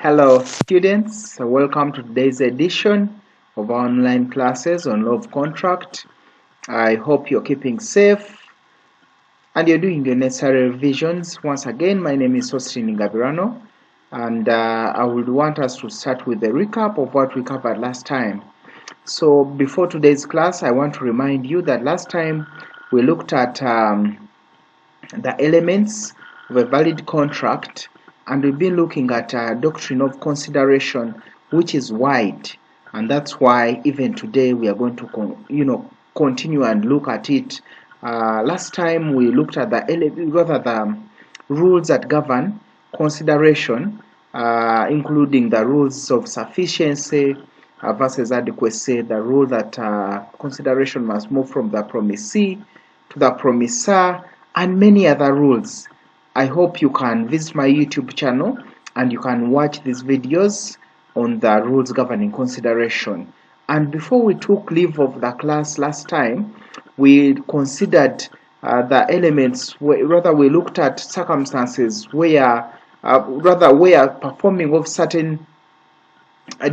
Hello students, welcome to today's edition of our online classes on law of contract. I hope you're keeping safe and you're doing your necessary revisions. Once again, my name is Austin Ngabirano, and I would want us to start with a recap of what we covered last time. So before today's class, I want to remind you that last time we looked at the elements of a valid contract, and we've been looking at a doctrine of consideration, which is wide, and that's why even today we are going to continue and look at it. Last time we looked at the rules that govern consideration, including the rules of sufficiency versus adequacy, the rule that consideration must move from the promisee to the promisor, and many other rules. I hope you can visit my YouTube channel and you can watch these videos on the rules governing consideration. And before we took leave of the class last time, we considered the elements, we looked at circumstances where performing of certain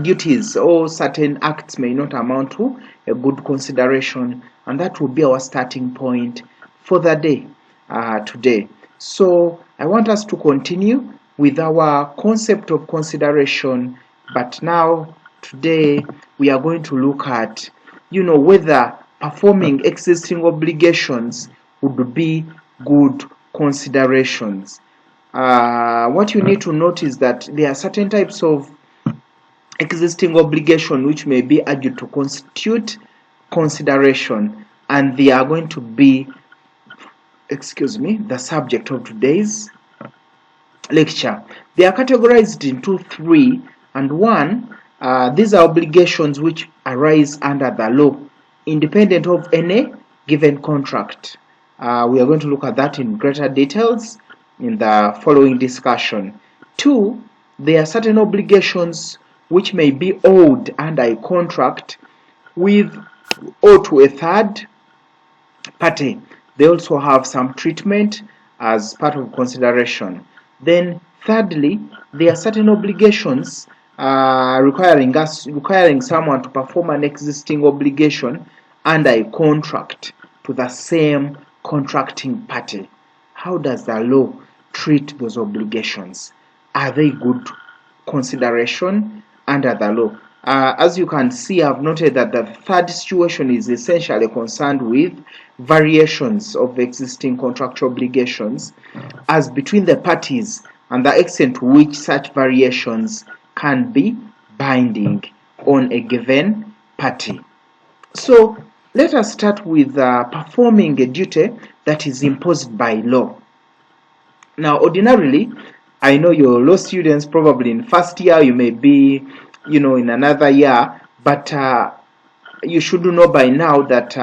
duties or certain acts may not amount to a good consideration, and that will be our starting point for the day today. So I want us to continue with our concept of consideration, but now today we are going to look at whether performing existing obligations would be good considerations. What you need to note is that there are certain types of existing obligation which may be argued to constitute consideration, and they are going to be the subject of today's lecture. They are categorized into 3, and 1, these are obligations which arise under the law, independent of any given contract. We are going to look at that in greater details in the following discussion. 2, there are certain obligations which may be owed under a contract or to a third party. They also have some treatment as part of consideration. Then thirdly, there are certain obligations requiring someone to perform an existing obligation under a contract to the same contracting party. How does the law treat those obligations? Are they good consideration under the law? As you can see, I've noted that the third situation is essentially concerned with variations of existing contractual obligations as between the parties and the extent to which such variations can be binding on a given party. So let us start with performing a duty that is imposed by law. Now, ordinarily, I know your law students probably in first year, you may be in another year, but you should know by now that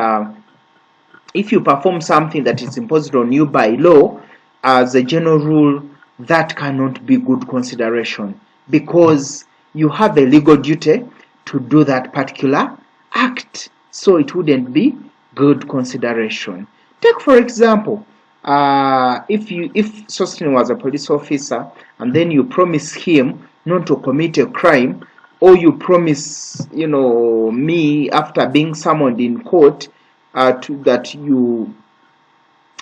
if you perform something that is imposed on you by law, as a general rule, that cannot be good consideration, because you have a legal duty to do that particular act, so it wouldn't be good consideration. Take for example, if Sostin was a police officer and then you promise him not to commit a crime, or you promise me after being summoned in court that you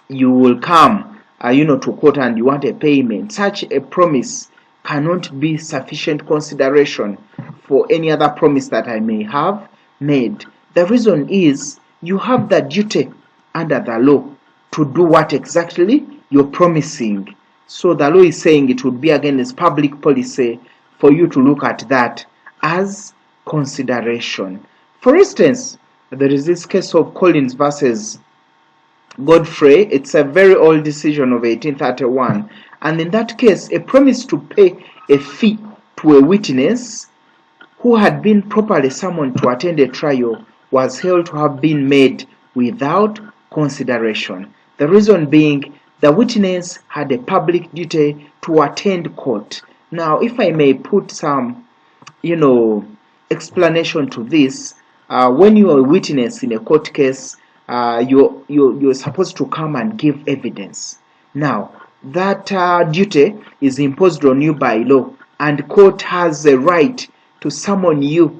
will come to court and you want a payment, such a promise cannot be sufficient consideration for any other promise that I may have made. The reason is you have the duty under the law to do what exactly you're promising. So the law is saying it would be against public policy for you to look at that as consideration. For instance, there is this case of Collins versus Godfrey. It's a very old decision of 1831, and in that case, a promise to pay a fee to a witness who had been properly summoned to attend a trial was held to have been made without consideration. The reason being, the witness had a public duty to attend court. Now, if I may put some explanation to this, when you are a witness in a court case, you're supposed to come and give evidence. Now, that duty is imposed on you by law. and court has a right to summon you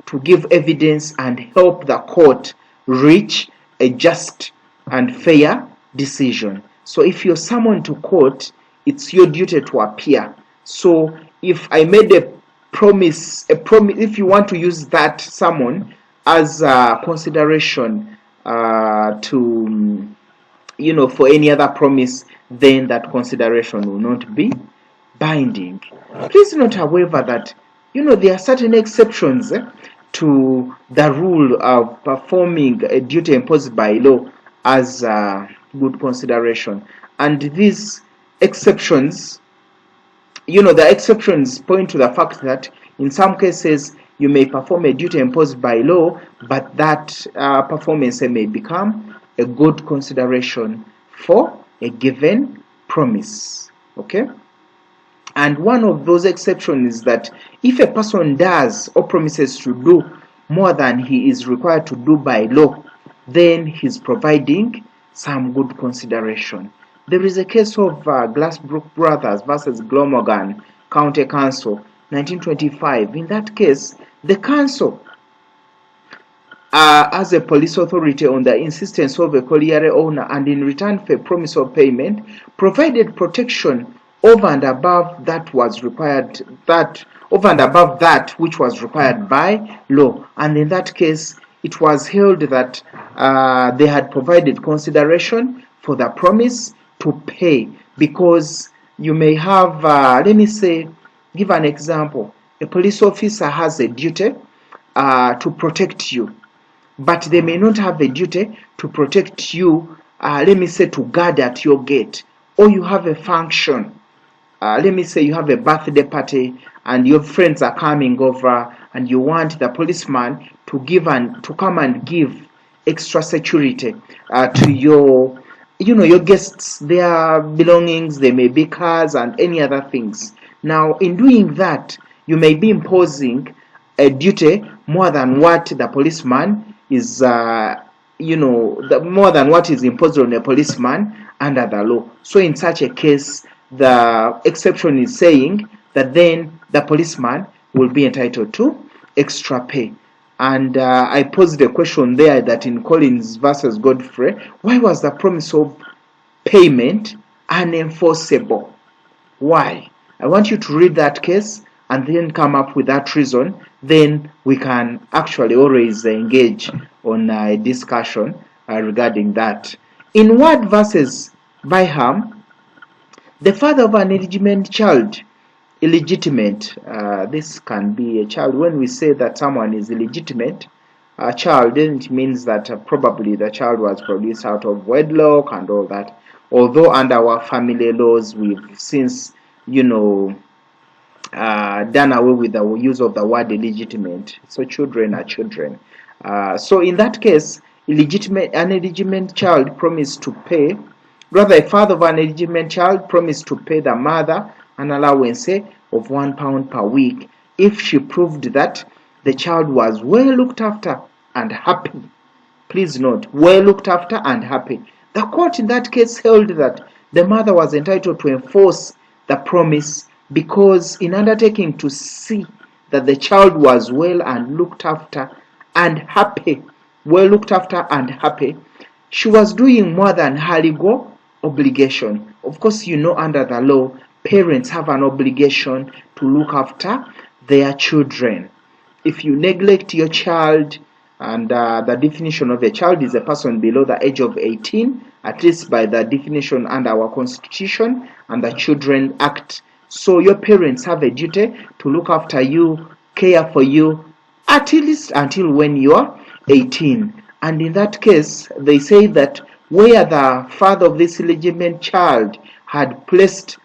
to give evidence and help the court reach a just and fair decision. So if you're summoned to court, it's your duty to appear. So if I made a promise, if you want to use that summon as a consideration to, for any other promise, then that consideration will not be binding. Please note, however, that there are certain exceptions to the rule of performing a duty imposed by law as good consideration, and these exceptions, the exceptions point to the fact that in some cases you may perform a duty imposed by law, but that performance may become a good consideration for a given promise. Okay? And one of those exceptions is that if a person does or promises to do more than he is required to do by law, then he's providing some good consideration. There is a case of Glassbrook Brothers versus Glamorgan County Council, 1925. In that case, the council, as a police authority on the insistence of a colliery owner and in return for a promise of payment, provided protection over and above that which was required by law. And in that case, it was held that they had provided consideration for the promise to pay, because you may have, let me say, give an example. A police officer has a duty to protect you, but they may not have a duty to protect you, let me say, to guard at your gate, or you have a function. Let me say you have a birthday party and your friends are coming over and you want the policeman to come and give extra security to your guests, their belongings. They may be cars and any other things. Now, in doing that, you may be imposing a duty more than what the policeman is, more than what is imposed on a policeman under the law. So in such a case, the exception is saying that then the policeman will be entitled to extra pay. And I posed a question there that in Collins versus Godfrey, why was the promise of payment unenforceable? Why? I want you to read that case and then come up with that reason. Then we can actually always engage on a discussion regarding that. In Ward versus Byham, the father of an illegitimate child, this can be a child. When we say that someone is illegitimate, a child, then it means that probably the child was produced out of wedlock and all that. Although under our family laws, we've since, done away with the use of the word illegitimate. So children are children. So in that case, an illegitimate child promised to pay. Rather, a father of an illegitimate child promised to pay the mother an allowance of £1 per week if she proved that the child was well looked after and happy. Please note, well looked after and happy. The court in that case held that the mother was entitled to enforce the promise because in undertaking to see that the child was well and looked after and happy, she was doing more than her legal obligation. Of course, under the law, parents have an obligation to look after their children. If you neglect your child, and the definition of a child is a person below the age of 18, at least by the definition under our Constitution and the Children Act. So your parents have a duty to look after you, care for you, at least until when you are 18. And in that case, they say that where the father of this illegitimate child had placed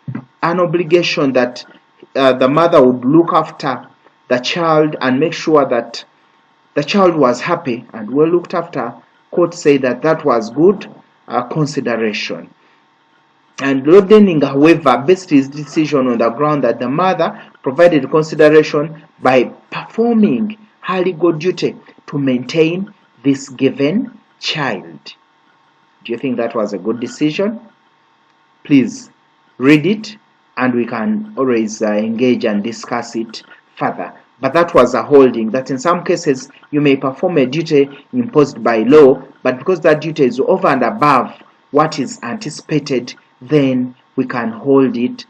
an obligation that the mother would look after the child and make sure that the child was happy and well looked after, court say that that was good consideration. And Lord Denning, however, based his decision on the ground that the mother provided consideration by performing her legal duty to maintain this given child. Do you think that was a good decision? Please read it and we can always engage and discuss it further. But that was a holding that in some cases you may perform a duty imposed by law, but because that duty is over and above what is anticipated, then we can hold it.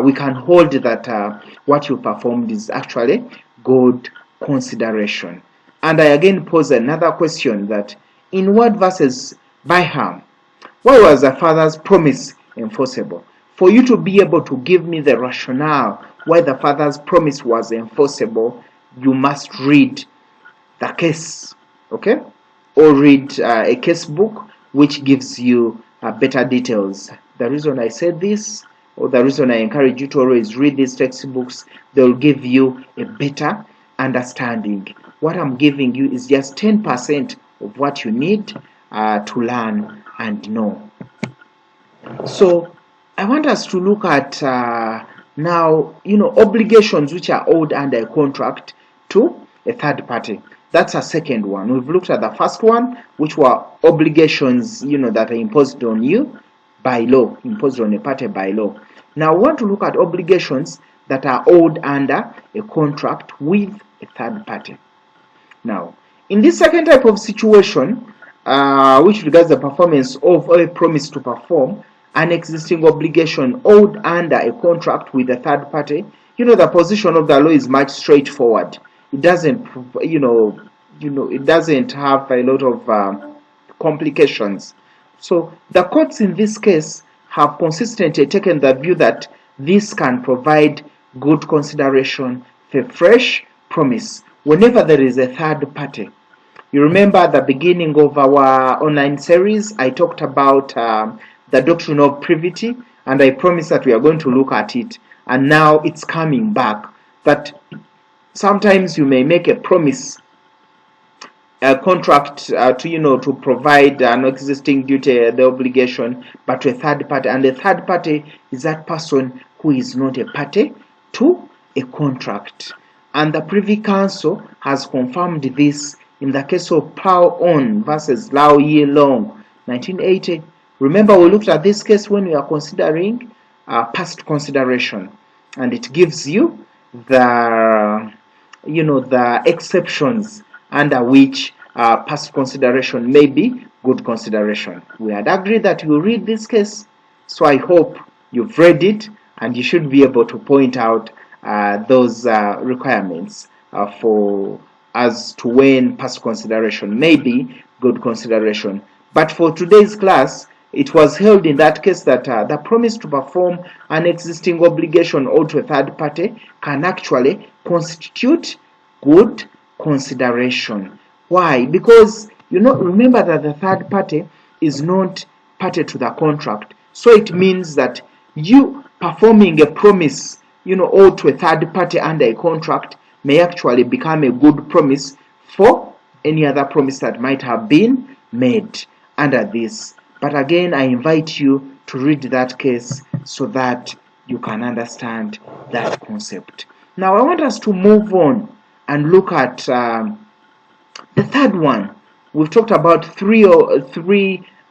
We can hold that what you performed is actually good consideration. And I again pose another question, that in Ward versus Byham, why was the father's promise enforceable? For you to be able to give me the rationale why the father's promise was enforceable, you must read the case, okay? Or read a case book which gives you better details. The reason I said this, or the reason I encourage you to always read these textbooks, they will give you a better understanding. What I'm giving you is just 10% of what you need to learn and know. So I want us to look at now, obligations which are owed under a contract to a third party. That's a second one. We've looked at the first one, which were obligations, that are imposed on you by law, imposed on a party by law. Now we want to look at obligations that are owed under a contract with a third party. Now, in this second type of situation, which regards the performance of a promise to perform an existing obligation owed under a contract with a third party, the position of the law is much straightforward. It doesn't, it doesn't have a lot of complications. So the courts in this case have consistently taken the view that this can provide good consideration for fresh promise whenever there is a third party. You remember at the beginning of our online series, I talked about the doctrine of privity, and I promised that we are going to look at it, and now it's coming back, that sometimes you may make a promise, a contract to provide an existing duty, the obligation, but to a third party, and the third party is that person who is not a party to a contract. And the Privy Council has confirmed this in the case of Pao On versus Lao Ye Long, 1980. Remember, we looked at this case when we are considering past consideration, and it gives you the exceptions under which past consideration may be good consideration. We had agreed that you will read this case, so I hope you've read it, and you should be able to point out those requirements for as to when past consideration may be good consideration. But for today's class, it was held in that case that the promise to perform an existing obligation owed to a third party can actually constitute good consideration. Why? Because remember that the third party is not party to the contract. So it means that you performing a promise owed to a third party under a contract may actually become a good promise for any other promise that might have been made under this. But again, I invite you to read that case so that you can understand that concept. Now, I want us to move on and look at the third one. We've talked about three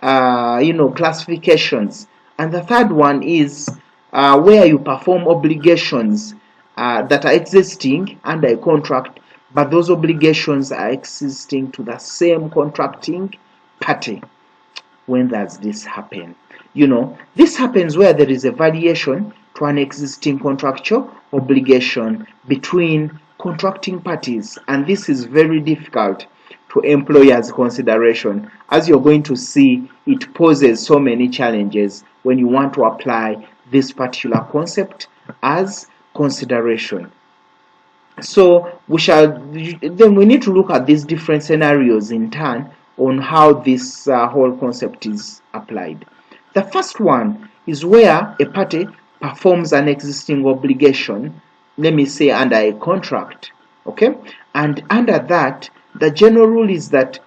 classifications, and the third one is where you perform obligations that are existing under a contract, but those obligations are existing to the same contracting party. When does this happen? This happens where there is a variation to an existing contractual obligation between contracting parties, and this is very difficult to employ as consideration. As you're going to see, it poses so many challenges when you want to apply this particular concept as consideration. So we need to look at these different scenarios in turn on how this whole concept is applied. The first one is where a party performs an existing obligation, let me say under a contract, okay? And under that, the general rule is that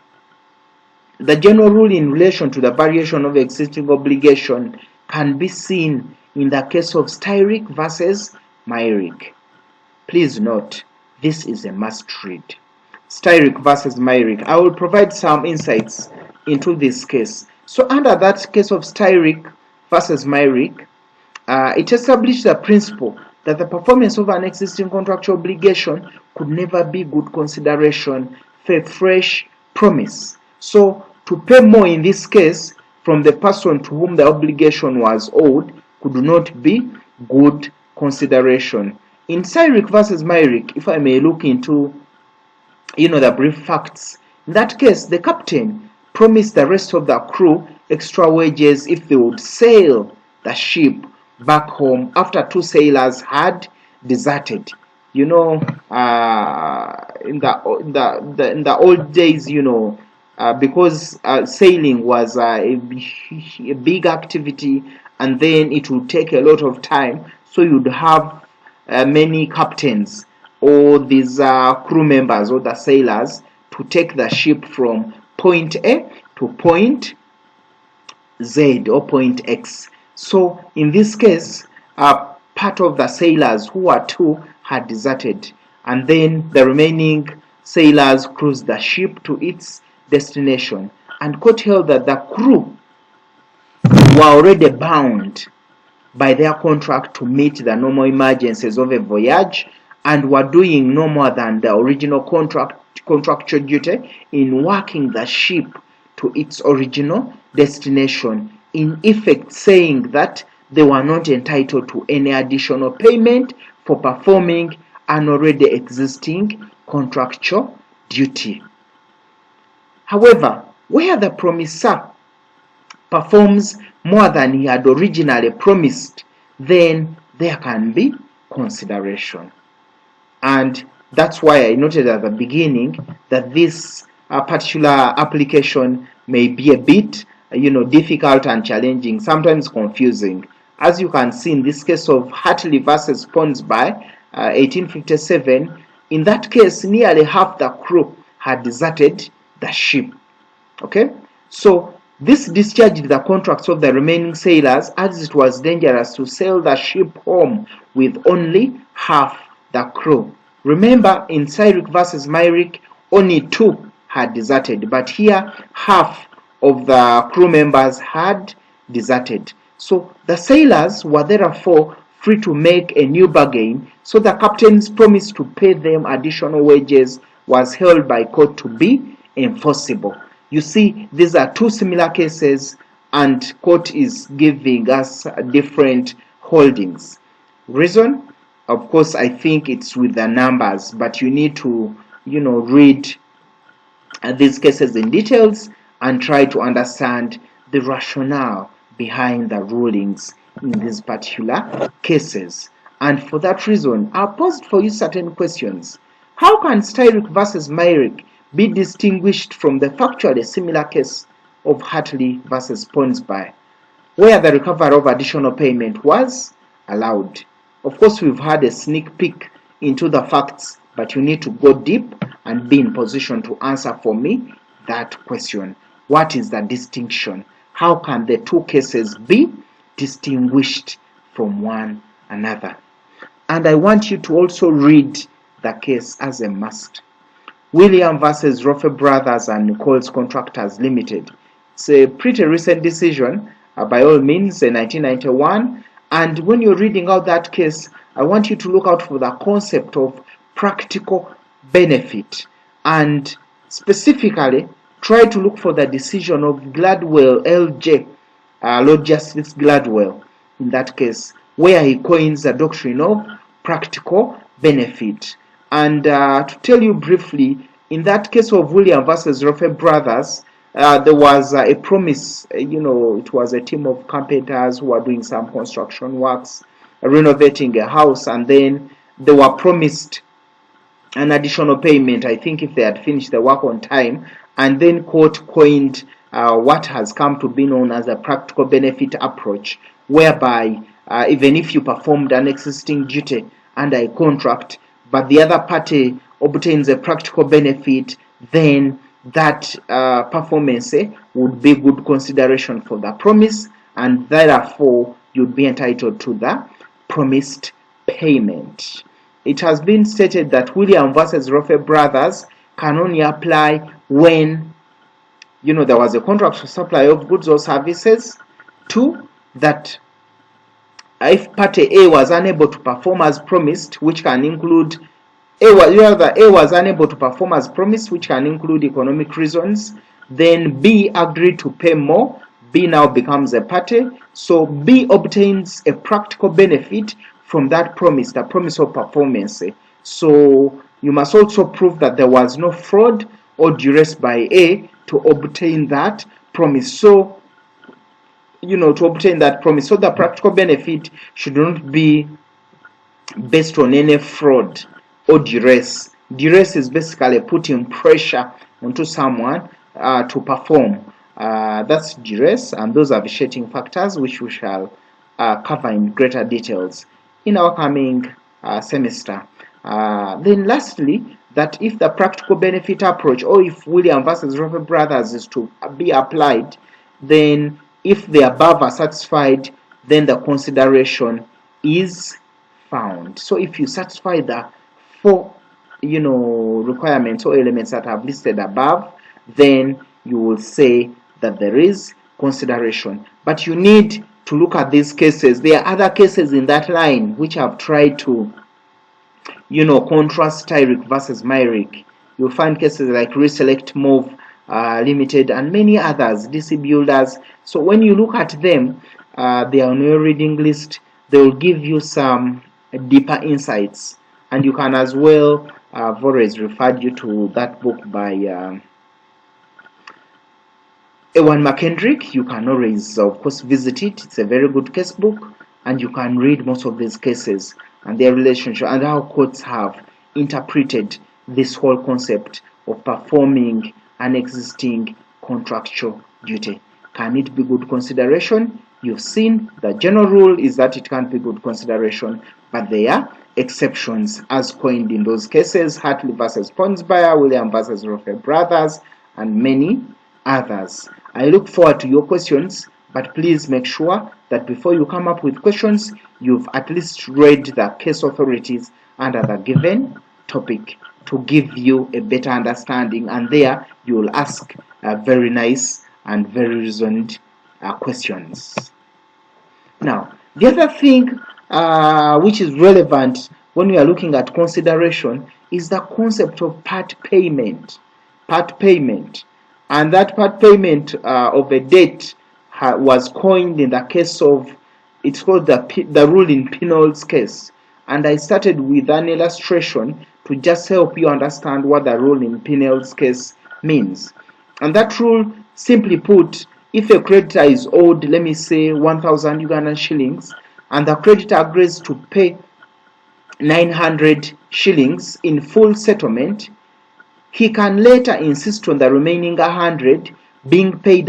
the general rule in relation to the variation of existing obligation can be seen in the case of Styrick versus Myrick. Please note, this is a must read. Styrick versus Myrick. I will provide some insights into this case. So under that case of Styrick versus Myrick, it established the principle that the performance of an existing contractual obligation could never be good consideration for a fresh promise. So to pay more in this case from the person to whom the obligation was owed could not be good consideration. In Cyric versus Myrick, if I may look into the brief facts, in that case the captain promised the rest of the crew extra wages if they would sail the ship back home after two sailors had deserted. In the old days, because sailing was a big activity, and then it would take a lot of time, so you'd have many captains or these crew members or the sailors to take the ship from point A to point Z or point X. So in this case, part of the sailers, who were two, had deserted, and then the remaining sailors cruised the ship to its destination. And court held that the crew were already bound by their contract to meet the normal emergencies of a voyage, and were doing no more than the original contractual duty in working the ship to its original destination, in effect saying that they were not entitled to any additional payment for performing an already existing contractual duty. However, where the promisor performs more than he had originally promised, then there can be consideration. And that's why I noted at the beginning that this particular application may be a bit difficult and challenging, sometimes confusing. As you can see in this case of Hartley versus Ponsby, 1857, in that case nearly half the crew had deserted the ship. Okay, so this discharged the contracts of the remaining sailors, as it was dangerous to sail the ship home with only half the crew. Remember, in Cyric versus Myrick, only two had deserted, but here half of the crew members had deserted. So the sailors were therefore free to make a new bargain, so the captain's promise to pay them additional wages was held by court to be enforceable. You see, these are two similar cases, and court is giving us different holdings. Reason? Of course, I think it's with the numbers, but you need to, read these cases in details and try to understand the rationale behind the rulings in these particular cases. And for that reason, I posed for you certain questions. How can Styric versus Myrick be distinguished from the factually similar case of Hartley versus Ponsby, where the recovery of additional payment was allowed? Of course, we've had a sneak peek into the facts, but you need to go deep and be in position to answer for me that question. What is the distinction? How can the two cases be distinguished from one another? And I want you to also read the case as a must. William versus Rofe Brothers and Nichols Contractors Limited. It's a pretty recent decision, by all means, in 1991. And when you're reading out that case, I want you to look out for the concept of practical benefit, and specifically try to look for the decision of Gladwell LJ, Lord Justice Gladwell, in that case, where he coins the doctrine of practical benefit. And to tell you briefly, in that case of William versus Rofe Brothers, there was a promise, it was a team of carpenters who were doing some construction works, renovating a house, and then they were promised an additional payment, I think, if they had finished the work on time. And then court coined what has come to be known as a practical benefit approach, whereby even if you performed an existing duty under a contract, but the other party obtains a practical benefit, then that performance would be good consideration for the promise, and therefore you'd be entitled to the promised payment. It has been stated that William versus Rofe Brothers can only apply when there was a contract for supply of goods or services. Two, that if party A was unable to perform as promised, which can include A was unable to perform as promised, which can include economic reasons, then B agreed to pay more. B now becomes a party, so B obtains a practical benefit from that promise, the promise of performance. So you must also prove that there was no fraud or duress by A to obtain that promise. So to obtain that promise. So the practical benefit should not be based on any fraud or duress. Duress is basically putting pressure onto someone to perform. That's duress, and those are vitiating factors which we shall cover in greater details in our coming semester. Then lastly, that if the practical benefit approach, or if William versus Roper Brothers is to be applied, then if the above are satisfied, then the consideration is found. So if you satisfy the four requirements or elements that I've listed above, then you will say that there is consideration. But you need to look at these cases. There are other cases in that line which I've tried to contrast Tyrick versus Myrick. You'll find cases like Reselect Move Limited and many others, DC Builders. So when you look at them, they are on your reading list. They will give you some deeper insights, and you can as well, I've always referred you to that book by Ewan McKendrick. You can always, of course, visit it. It's a very good case book, and you can read most of these cases and their relationship and how courts have interpreted this whole concept of performing an existing contractual duty. Can it be good consideration? You've seen the general rule is that it can't be good consideration, but there are exceptions as coined in those cases: Hartley versus Ponsbury, William versus Roper Brothers, and many others. I look forward to your questions, but please make sure that before you come up with questions, you've at least read the case authorities under the given topic to give you a better understanding, and there you will ask very nice and very reasoned questions. Now, the other thing which is relevant when we are looking at consideration is the concept of part payment. Part payment. And that part payment of a debt was coined in the case of, it's called the rule in Pinol's case. And I started with an illustration to just help you understand what the rule in Pinol's case means. And that rule, simply put, if a creditor is owed, let me say, 1,000 Ugandan shillings, and the creditor agrees to pay 900 shillings in full settlement, he can later insist on the remaining 100 being paid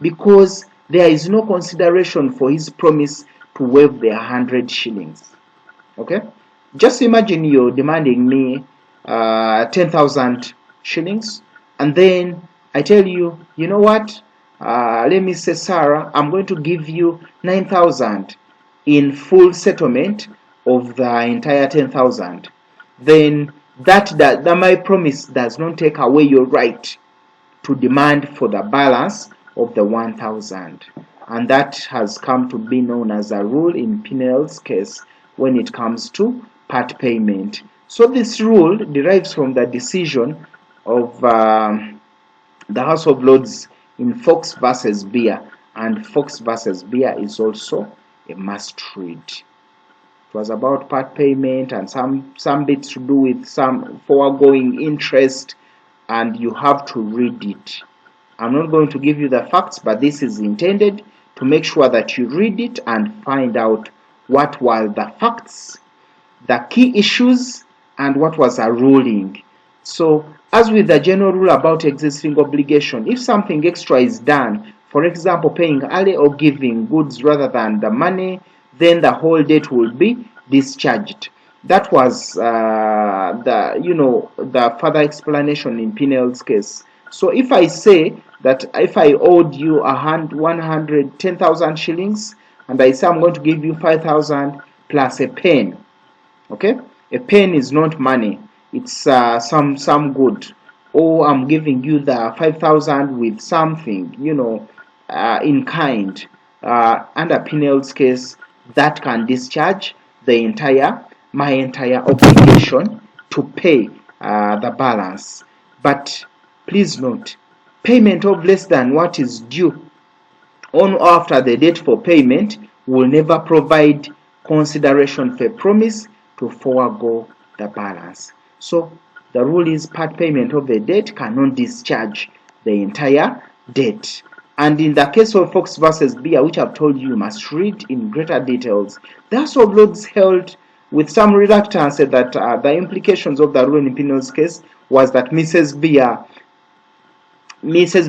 because there is no consideration for his promise to waive the 100 shillings. Okay? Just imagine you're demanding me 10,000 shillings, and then I tell you, you know what? Let me say, Sarah, I'm going to give you 9,000 in full settlement of the entire 10,000. Then that my promise does not take away your right to demand for the balance of the 1,000. And that has come to be known as a rule in Pinel's case when it comes to part payment. So this rule derives from the decision of the House of Lords in Fox versus Beer, and Fox versus Beer is also a must read. It was about part payment and some bits to do with some foregoing interest, and you have to read it. I'm not going to give you the facts, but this is intended to make sure that you read it and find out what were the facts, the key issues, and what was a ruling. So, as with the general rule about existing obligation, if something extra is done, for example, paying early or giving goods rather than the money, then the whole debt will be discharged. That was the further explanation in Pinel's case. So if I say that if I owed you 110,000 shillings, and I say I'm going to give you 5,000 plus a pen, okay? A pen is not money. It's some good. Or I'm giving you the 5,000 with something, in kind. under Pinel's case, that can discharge my entire obligation to pay the balance. But please note, payment of less than what is due on or after the date for payment will never provide consideration for a promise to forego the balance. So the rule is part payment of the debt cannot discharge the entire debt. And in the case of Fox versus Beer, which I've told you must read in greater details, the House of Lords held with some reluctance that the implications of the rule in Pinel's case was that Mrs.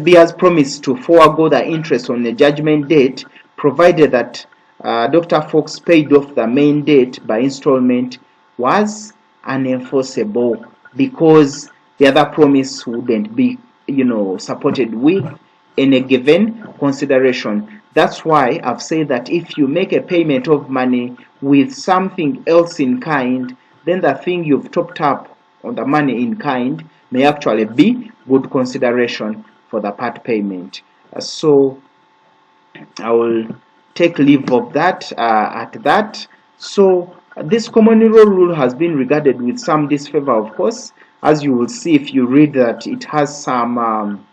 Beer's promise to forego the interest on the judgment debt, provided that Dr. Fox paid off the main debt by installment, was unenforceable because the other promise wouldn't be, supported with any given consideration. That's why I've said that if you make a payment of money with something else in kind, then the thing you've topped up on the money in kind may actually be good consideration for the part payment. So I will take leave of that at that. So this common law rule has been regarded with some disfavor, of course, as you will see if you read that it has some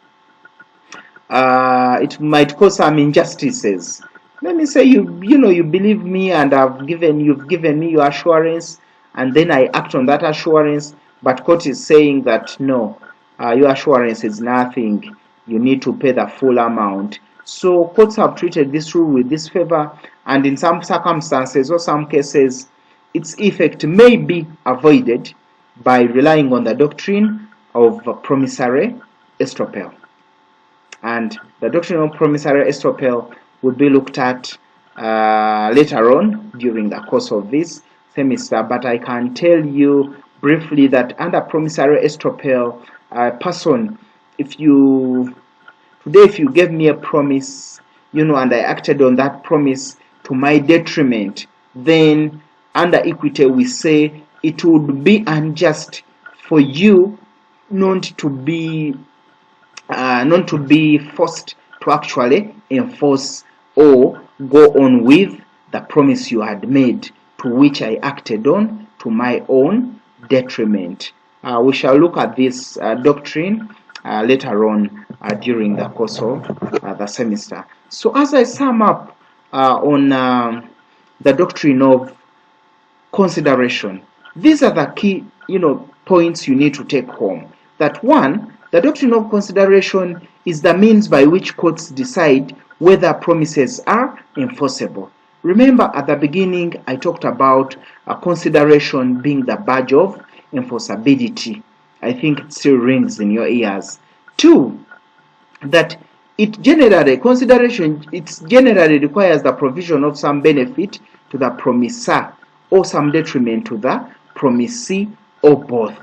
it might cause some injustices. Let me say you believe me and you've given me your assurance, and then I act on that assurance, but court is saying that no, your assurance is nothing, you need to pay the full amount. So courts have treated this rule with disfavor, and in some circumstances or some cases its effect may be avoided by relying on the doctrine of promissory estoppel. And the doctrine of promissory estoppel will be looked at later on during the course of this semester, but I can tell you briefly that under promissory estoppel, a person, if you gave me a promise, and I acted on that promise to my detriment, then under equity we say it would be unjust for you not to be forced to actually enforce or go on with the promise you had made, to which I acted on to my own detriment. We shall look at this doctrine later on during the course of the semester. So as I sum up on the doctrine of consideration, these are the key points you need to take home. That one, the doctrine of consideration is the means by which courts decide whether promises are enforceable. Remember at the beginning I talked about consideration being the badge of enforceability. I think it still rings in your ears. Two, that it generally requires the provision of some benefit to the promisor or some detriment to the promisee or both.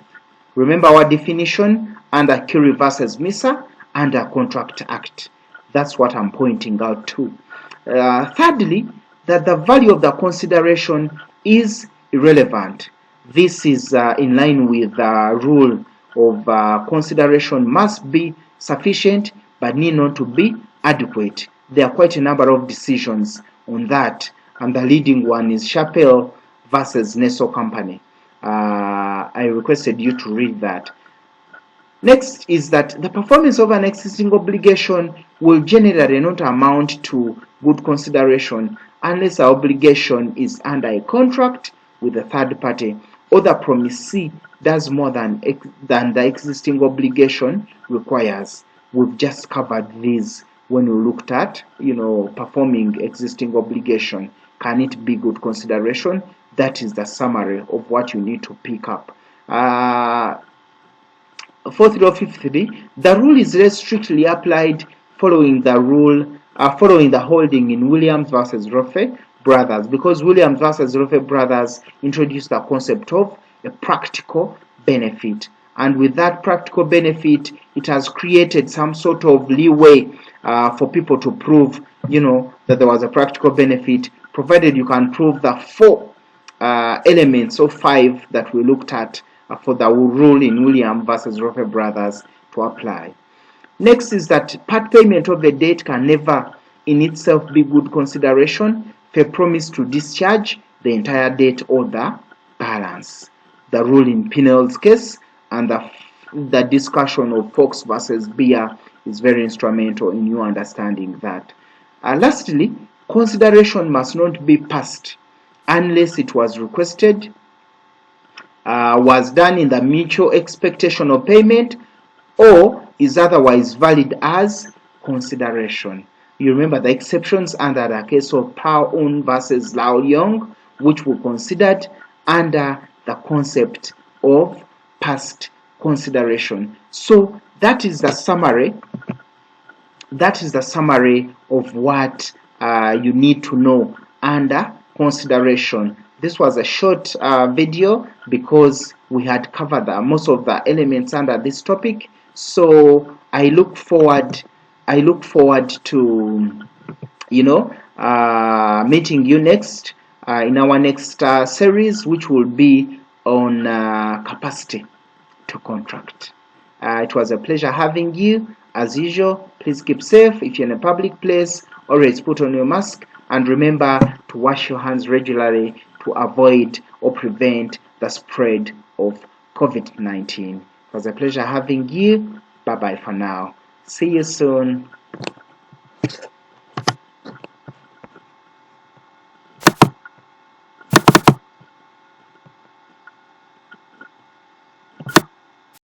Remember our definition under Curie versus Misa under Contract Act. That's what I'm pointing out to. Thirdly, that the value of the consideration is irrelevant. This is in line with the rule of consideration must be sufficient but need not to be adequate. There are quite a number of decisions on that, and the leading one is Chappell versus Nesso Company. I requested you to read that. Next is that the performance of an existing obligation will generally not amount to good consideration unless the obligation is under a contract with a third party or the promisee does more than the existing obligation requires. We've just covered these when we looked at performing existing obligation. Can it be good consideration? That is the summary of what you need to pick up. Fourthly or fifthly, the rule is less strictly applied following the holding in Williams versus Rofe Brothers, because Williams versus Rofe Brothers introduced the concept of a practical benefit, and with that practical benefit, it has created some sort of leeway for people to prove, that there was a practical benefit, provided you can prove the four elements of five that we looked at for the rule in Williams versus Rofe Brothers to apply. Next is that part payment of the debt can never in itself be good consideration for a promise to discharge the entire debt or the balance. The rule in Pinel's case and the discussion of Fox versus Beer is very instrumental in you understanding that. Lastly, consideration must not be passed unless it was requested, was done in the mutual expectation of payment, or is otherwise valid as consideration. You remember the exceptions under the case of Pao-Un versus Lao Leong, which were considered under the concept of past consideration. So that is the summary. That is the summary of what you need to know under consideration. This was a short video because we had covered most of the elements under this topic. So I look forward to meeting you next in our next series, which will be on capacity to contract. It was a pleasure having you. As usual, please keep safe. If you're in a public place, always put on your mask, and remember to wash your hands regularly to avoid or prevent the spread of COVID-19. It was a pleasure having you. Bye-bye for now. See you soon.